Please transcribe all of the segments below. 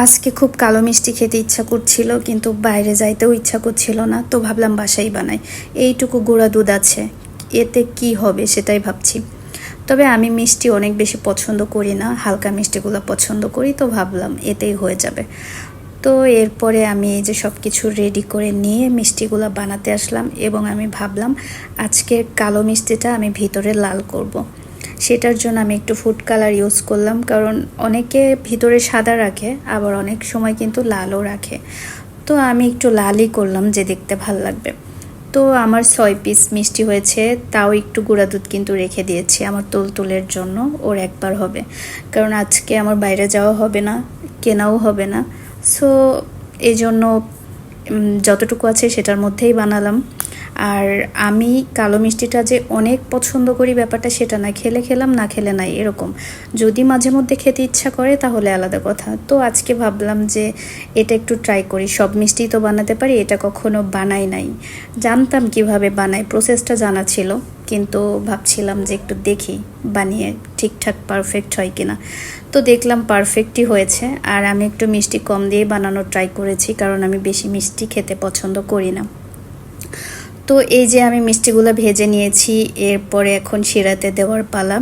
আজকে খুব কালো মিষ্টি খেতে ইচ্ছা করছিল, কিন্তু বাইরে যাইতেও ইচ্ছা করছিল না, তো ভাবলাম বাসায় বানাই। এইটুকু গুঁড়া দুধ আছে, এতে কি হবে সেটাই ভাবছি। তবে আমি মিষ্টি অনেক বেশি পছন্দ করি না, হালকা মিষ্টিগুলো পছন্দ করি, তো ভাবলাম এতেই হয়ে যাবে। তো এরপরে আমি এই যে সব কিছু রেডি করে নিয়ে মিষ্টিগুলো বানাতে আসলাম, এবং আমি ভাবলাম আজকের কালো মিষ্টিটা আমি ভিতরে লাল করব। সেটার জন্য আমি একটু ফুড কালার ইউজ করলাম, কারণ অনেকে ভিতরে সাদা রাখে, আবার অনেক সময় কিন্তু লালও রাখে। তো আমি একটু লালই করলাম, যে দেখতে ভাল লাগবে। তো আমার 6 পিস মিষ্টি হয়েছে, তাও একটু গুঁড়া দুধ কিন্তু রেখে দিয়েছি আমার তুলতুলের জন্য, ওর একবার হবে। কারণ আজকে আমার বাইরে যাওয়া হবে না, কেনাও হবে না। সো এই জন্য যতটুকু আছে সেটার মধ্যেই বানালাম। আর আমি কালো মিষ্টিটা যে অনেক পছন্দ করি ব্যাপারটা সেটা না, খেলে খেলাম, না খেলে নাই এরকম। যদি মাঝে মধ্যে খেতে ইচ্ছা করে তাহলে আলাদা কথা। তো আজকে ভাবলাম যে এটা একটু ট্রাই করি, সব মিষ্টি তো বানাতে পারি, এটা কখনো বানাই নাই। জানতাম কিভাবে বানাই, প্রসেসটা জানা ছিল, কিন্তু ভাবছিলাম যে একটু দেখি বানিয়ে ঠিকঠাক পারফেক্ট হয় কিনা। তো দেখলাম পারফেক্টই হয়েছে। আর আমি একটু মিষ্টি কম দিয়ে বানানোর ট্রাই করেছি, কারণ আমি বেশি মিষ্টি খেতে পছন্দ করি না। তো এই যে আমি মিষ্টিগুলো ভেজে নিয়েছি, এরপরে এখন শিরাতে দেওয়ার পালা।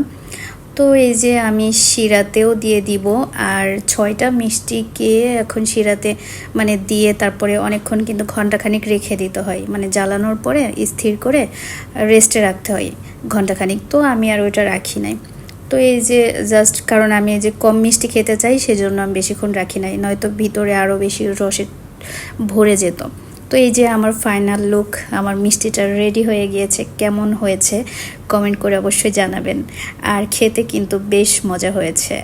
তো এই যে আমি শিরাতেও দিয়ে দিব, আর 6টা মিষ্টিকে এখন শিরাতে মানে দিয়ে তারপরে অনেকক্ষণ কিন্তু ঘন্টাখানিক রেখে দিতে হয়, মানে জ্বালানোর পরে স্থির করে রেস্টে রাখতে হয় ঘন্টাখানিক। তো আমি আর ওইটা রাখি নাই। তো এই যে জাস্ট কারণ আমি এই যে কম মিষ্টি খেতে চাই, সেজন্য আমি বেশিক্ষণ রাখি নাই, নয়তো ভিতরে আরও বেশি রসে ভরে যেত। তো এই যে আমার ফাইনাল লুক, আমার মিষ্টিটা রেডি হয়ে গিয়েছে। কেমন হয়েছে কমেন্ট করে অবশ্যই জানাবেন। আর খেতে কিন্তু বেশ মজা হয়েছে।